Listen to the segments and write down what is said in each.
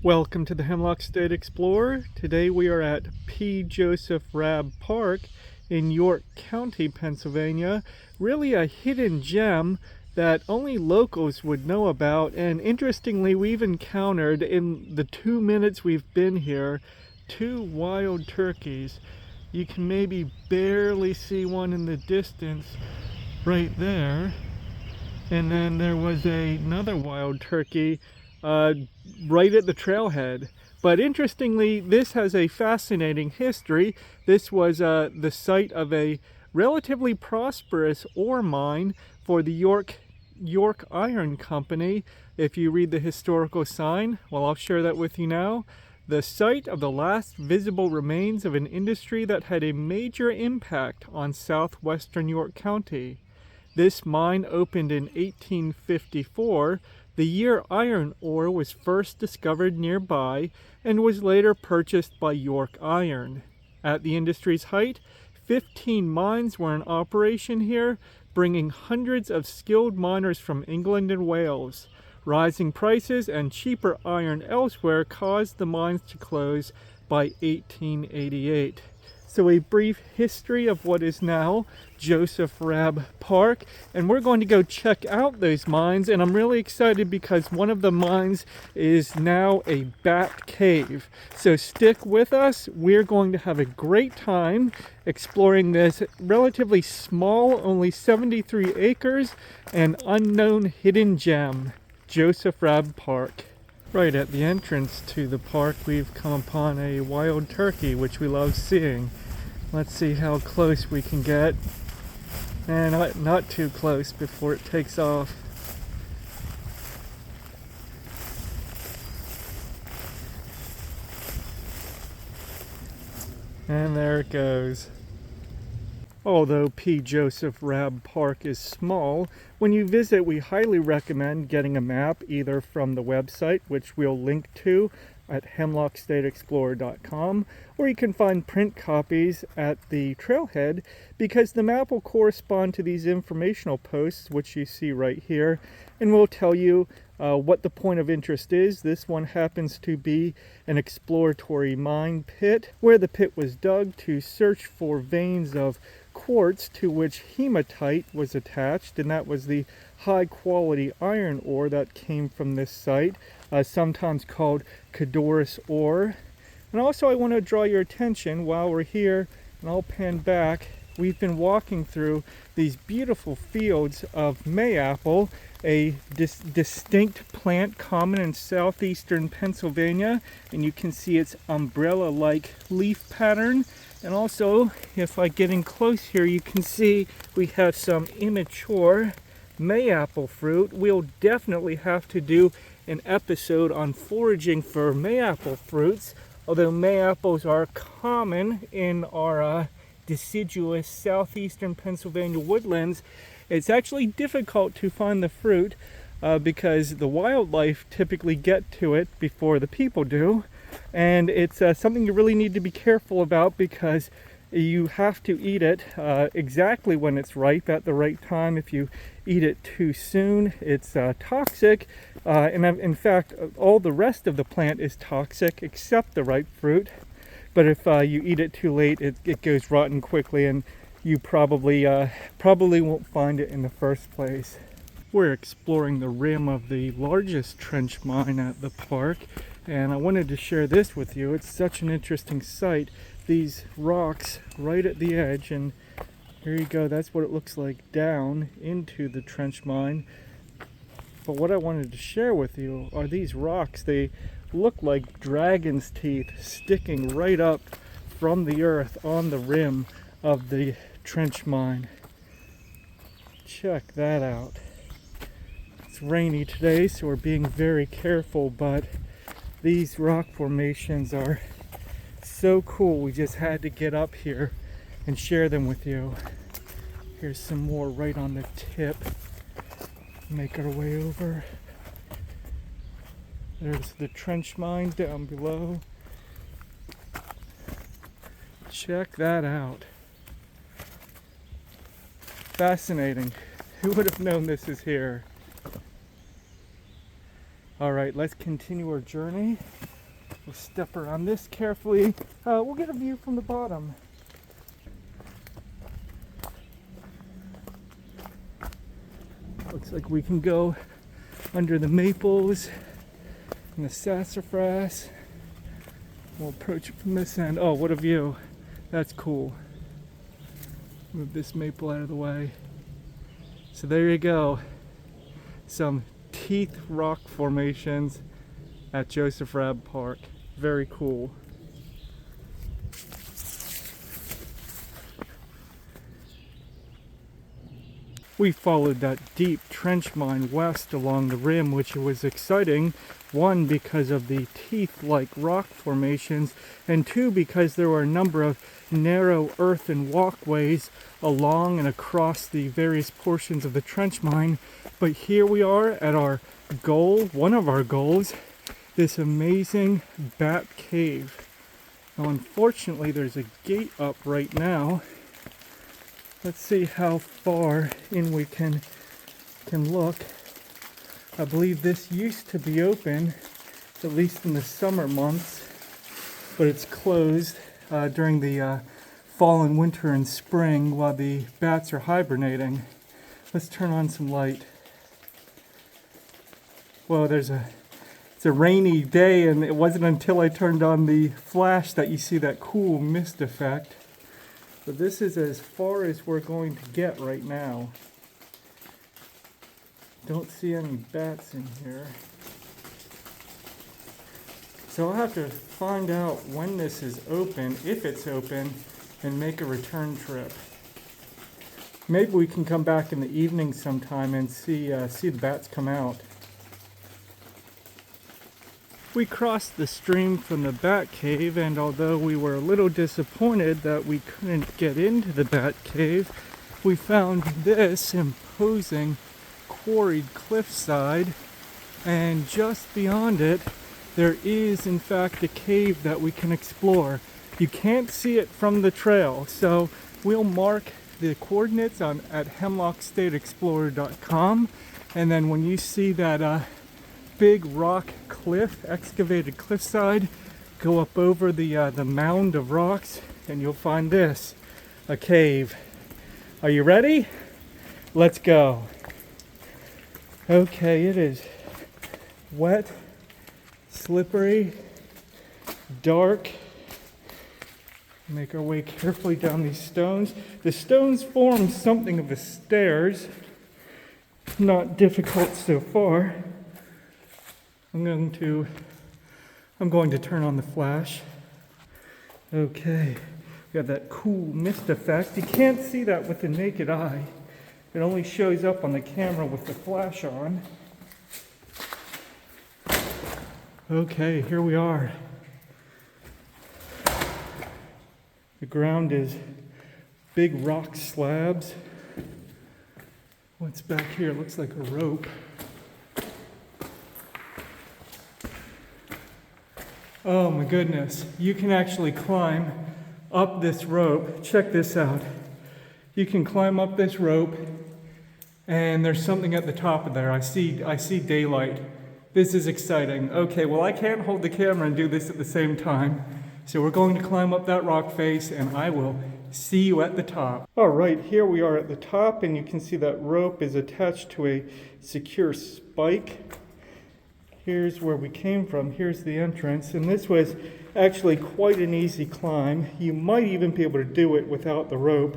Welcome to the Hemlock State Explorer. Today we are at P. Joseph Raab Park in York County, Pennsylvania. Really a hidden gem that only locals would know about, and interestingly we've encountered in the 2 minutes we've been here 2 wild turkeys. You can maybe barely see one in the distance right there, and then there was another wild turkey right at the trailhead. But interestingly, this has a fascinating history. This was the site of a relatively prosperous ore mine for the York Iron Company. If you read the historical sign, well, I'll share that with you now. The site of the last visible remains of an industry that had a major impact on southwestern York County. This mine opened in 1854, the year iron ore was first discovered nearby, and was later purchased by York Iron. At the industry's height, 15 mines were in operation here, bringing hundreds of skilled miners from England and Wales. Rising prices and cheaper iron elsewhere caused the mines to close by 1888. So a brief history of what is now Joseph Raab Park, and we're going to go check out those mines, and I'm really excited because one of the mines is now a bat cave. So stick with us. We're going to have a great time exploring this relatively small, only 73 acres, and unknown hidden gem, Joseph Raab Park. Right at the entrance to the park, we've come upon a wild turkey, which we love seeing. Let's see how close we can get. And not too close before it takes off. And there it goes. Although P. Joseph Raab Park is small, when you visit we highly recommend getting a map either from the website, which we'll link to at hemlockstateexplorer.com, or you can find print copies at the trailhead, because the map will correspond to these informational posts, which you see right here, and will tell you what the point of interest is. This one happens to be an exploratory mine pit, where the pit was dug to search for veins of quartz to which hematite was attached, and that was the high quality iron ore that came from this site, sometimes called Cadorus ore. And also I want to draw your attention while we're here, and I'll pan back, we've been walking through these beautiful fields of mayapple, a distinct plant common in southeastern Pennsylvania, and you can see its umbrella-like leaf pattern. And also, if I get in close here, you can see we have some immature mayapple fruit. We'll definitely have to do an episode on foraging for mayapple fruits, although mayapples are common in our deciduous southeastern Pennsylvania woodlands. It's actually difficult to find the fruit because the wildlife typically get to it before the people do, and it's something you really need to be careful about, because you have to eat it exactly when it's ripe, at the right time. If you eat it too soon, it's toxic, and in fact all the rest of the plant is toxic except the ripe fruit. But if you eat it too late, it goes rotten quickly, and you probably won't find it in the first place. We're exploring the rim of the largest trench mine at the park, and I wanted to share this with you. It's such an interesting sight. These rocks right at the edge, and here you go, that's what it looks like down into the trench mine. But what I wanted to share with you are these rocks. They look like dragon's teeth sticking right up from the earth on the rim of the trench mine. Check that out. It's rainy today, so we're being very careful, but these rock formations are so cool. We just had to get up here and share them with you. Here's some more right on the tip. Make our way over. There's the trench mine down below. Check that out. Fascinating. Who would have known this is here? All right, let's continue our journey. We'll step around this carefully. We'll get a view from the bottom. Looks like we can go under the maples and the sassafras. We'll approach it from this end. Oh, what a view. That's cool. Move this maple out of the way. So there you go. Some teeth rock formations at Joseph Raab Park. Very cool. We followed that deep trench mine west along the rim, which was exciting. One, because of the teeth-like rock formations, and two, because there were a number of narrow earthen walkways along and across the various portions of the trench mine. But here we are at our goal, one of our goals, this amazing bat cave. Now, unfortunately, there's a gate up right now. Let's see how far in we can look. I believe this used to be open, at least in the summer months, but it's closed during the fall and winter and spring while the bats are hibernating. Let's turn on some light. Well, it's a rainy day, and it wasn't until I turned on the flash that you see that cool mist effect. But this is as far as we're going to get right now. Don't see any bats in here. So I'll have to find out when this is open, if it's open, and make a return trip. Maybe we can come back in the evening sometime and see the bats come out. We crossed the stream from the bat cave, and although we were a little disappointed that we couldn't get into the bat cave, we found this imposing quarried cliffside, and just beyond it there is in fact a cave that we can explore. You can't see it from the trail, so we'll mark the coordinates at hemlockstateexplorer.com, and then when you see that big rock cliff, excavated cliffside, go up over the mound of rocks and you'll find this, a cave. Are you ready? Let's go. Okay, it is wet, slippery, dark. Make our way carefully down these stones. The stones form something of a stairs. Not difficult so far. I'm going to turn on the flash. Okay, we got that cool mist effect. You can't see that with the naked eye. It only shows up on the camera with the flash on. Okay, here we are. The ground is big rock slabs. What's back here? It looks like a rope. Oh my goodness, you can actually climb up this rope. Check this out. You can climb up this rope, and there's something at the top of there. I see daylight. This is exciting. Okay, well, I can't hold the camera and do this at the same time. So we're going to climb up that rock face, and I will see you at the top. All right, here we are at the top, and you can see that rope is attached to a secure spike. Here's where we came from. Here's the entrance, and this was actually quite an easy climb. You might even be able to do it without the rope,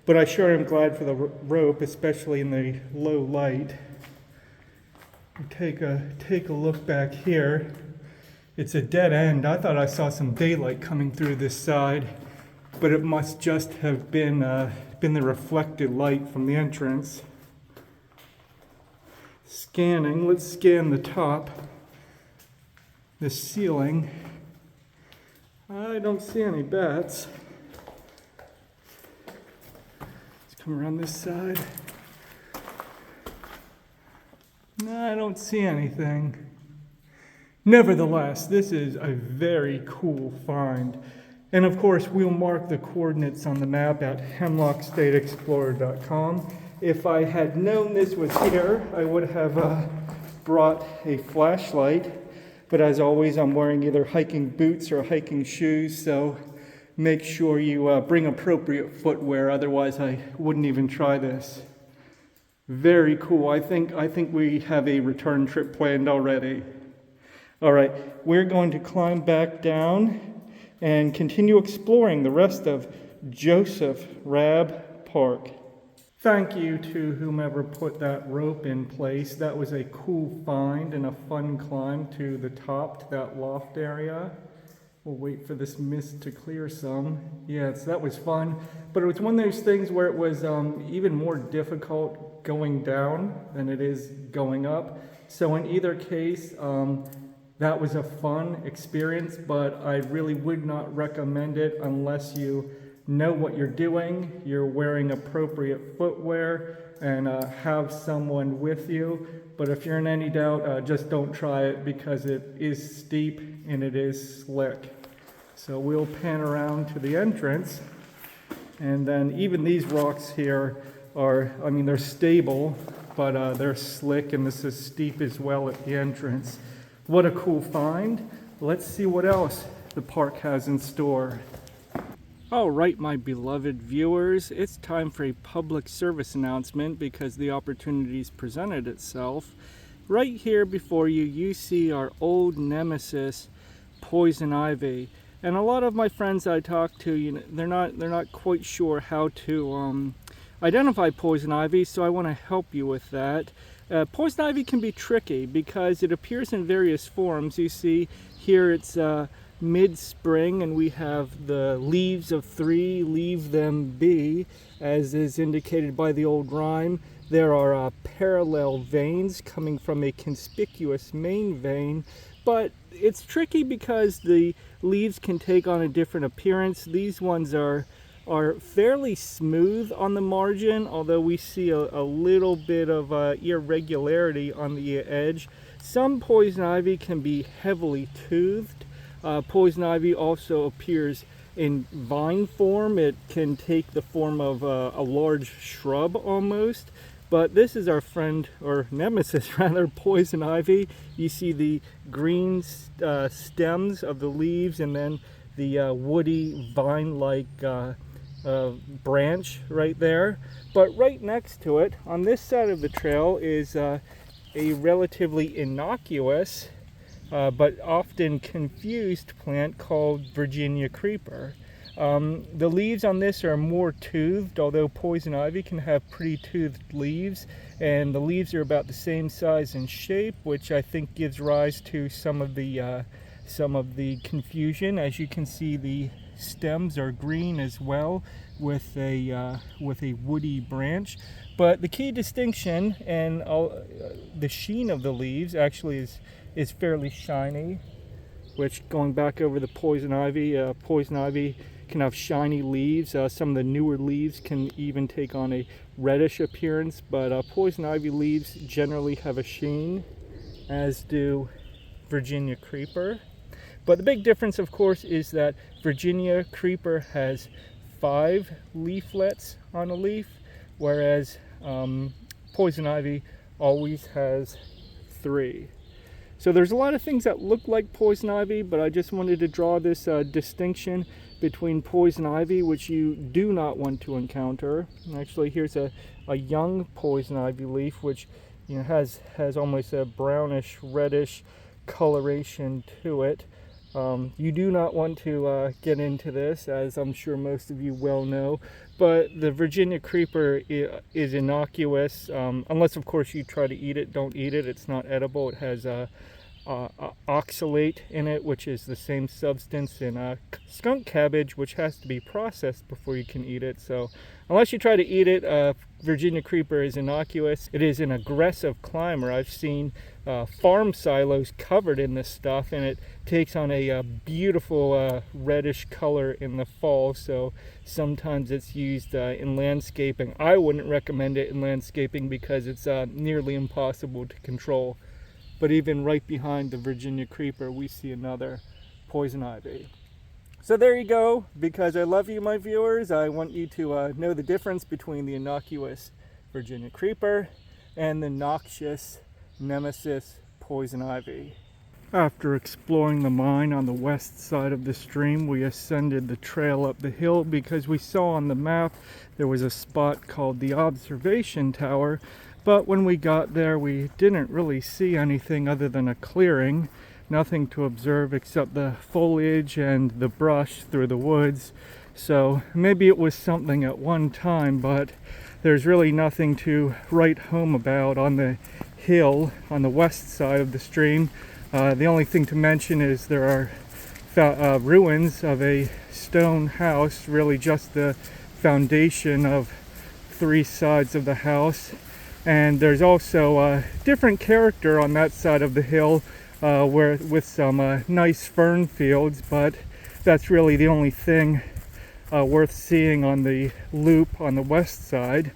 but I sure am glad for the rope, especially in the low light. Take a look back here. It's a dead end. I thought I saw some daylight coming through this side, but it must just have been the reflected light from the entrance. Scanning. Let's scan the top, the ceiling. I don't see any bats. Let's come around this side. No, I don't see anything. Nevertheless, this is a very cool find. And of course, we'll mark the coordinates on the map at hemlockstateexplorer.com. If I had known this was here, I would have brought a flashlight, but as always I'm wearing either hiking boots or hiking shoes, so make sure you bring appropriate footwear, otherwise I wouldn't even try this. Very cool. I think we have a return trip planned already. All right, we're going to climb back down and continue exploring the rest of Joseph Raab Park. Thank you to whomever put that rope in place. That was a cool find and a fun climb to the top, to that loft area. We'll wait for this mist to clear some. Yes, that was fun, but it was one of those things where it was even more difficult going down than it is going up. So in either case, that was a fun experience, but I really would not recommend it unless you know what you're doing, you're wearing appropriate footwear, and have someone with you. But if you're in any doubt, just don't try it because it is steep and it is slick. So we'll pan around to the entrance, and then even these rocks here are, I mean, they're stable, but they're slick, and this is steep as well at the entrance. What a cool find. Let's see what else the park has in store. All right, my beloved viewers, it's time for a public service announcement because the opportunity's presented itself. Right here before you, you see our old nemesis, poison ivy. And a lot of my friends I talk to, you know, they're not quite sure how to identify poison ivy, so I want to help you with that. Poison ivy can be tricky because it appears in various forms. You see here it's mid-spring, and we have the leaves of three, leave them be, as is indicated by the old rhyme. There are parallel veins coming from a conspicuous main vein, but it's tricky because the leaves can take on a different appearance. These ones are fairly smooth on the margin, although we see a little bit of irregularity on the edge. Some poison ivy can be heavily toothed. Poison ivy also appears in vine form. It can take the form of a large shrub almost. But this is our friend, or nemesis rather, poison ivy. You see the green stems of the leaves and then the woody vine-like branch right there. But right next to it, on this side of the trail, is a relatively innocuous but often confused plant called Virginia creeper. The leaves on this are more toothed, although poison ivy can have pretty toothed leaves, and the leaves are about the same size and shape, which I think gives rise to some of the confusion. As you can see, the stems are green as well, with a woody branch. But the key distinction, and the sheen of the leaves actually is fairly shiny, which, going back over the poison ivy can have shiny leaves. Some of the newer leaves can even take on a reddish appearance, but poison ivy leaves generally have a sheen, as do Virginia creeper. But the big difference, of course, is that Virginia creeper has 5 leaflets on a leaf, whereas poison ivy always has 3. So there's a lot of things that look like poison ivy, but I just wanted to draw this distinction between poison ivy, which you do not want to encounter. Actually, here's a young poison ivy leaf, which, you know, has almost a brownish, reddish coloration to it. You do not want to get into this, as I'm sure most of you well know, but the Virginia creeper is innocuous, unless of course you try to eat it. Don't eat it, it's not edible. It has oxalate in it, which is the same substance in skunk cabbage, which has to be processed before you can eat it. So unless you try to eat it, Virginia creeper is innocuous. It is an aggressive climber. I've seen farm silos covered in this stuff, and it takes on a beautiful reddish color in the fall. So sometimes it's used in landscaping. I wouldn't recommend it in landscaping because it's nearly impossible to control. But even right behind the Virginia creeper, we see another poison ivy. So there you go. Because I love you, my viewers, I want you to know the difference between the innocuous Virginia creeper and the noxious nemesis poison ivy. After exploring the mine on the west side of the stream, we ascended the trail up the hill because we saw on the map there was a spot called the observation tower, but when we got there we didn't really see anything other than a clearing. Nothing to observe except the foliage and the brush through the woods. So maybe it was something at one time, but there's really nothing to write home about on the hill on the west side of the stream. The only thing to mention is there are ruins of a stone house, really just the foundation of 3 sides of the house. And there's also a different character on that side of the hill with some nice fern fields, but that's really the only thing worth seeing on the loop on the west side.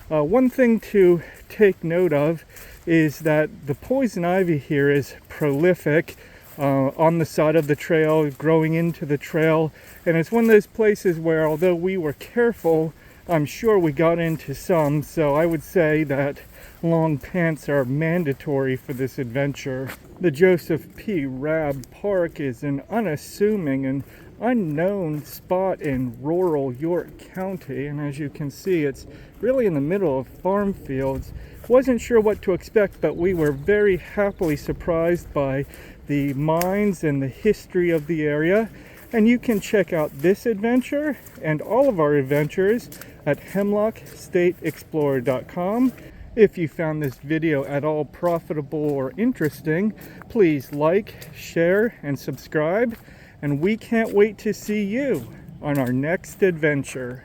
One thing to take note of is that the poison ivy here is prolific on the side of the trail, growing into the trail, and it's one of those places where, although we were careful, I'm sure we got into some, so I would say that long pants are mandatory for this adventure. The Joseph P. Raab Park is an unassuming and unknown spot in rural York County, and as you can see, it's really in the middle of farm fields. Wasn't sure what to expect, but we were very happily surprised by the mines and the history of the area. And you can check out this adventure and all of our adventures at hemlockstateexplorer.com. If you found this video at all profitable or interesting, please like, share, and subscribe. And we can't wait to see you on our next adventure.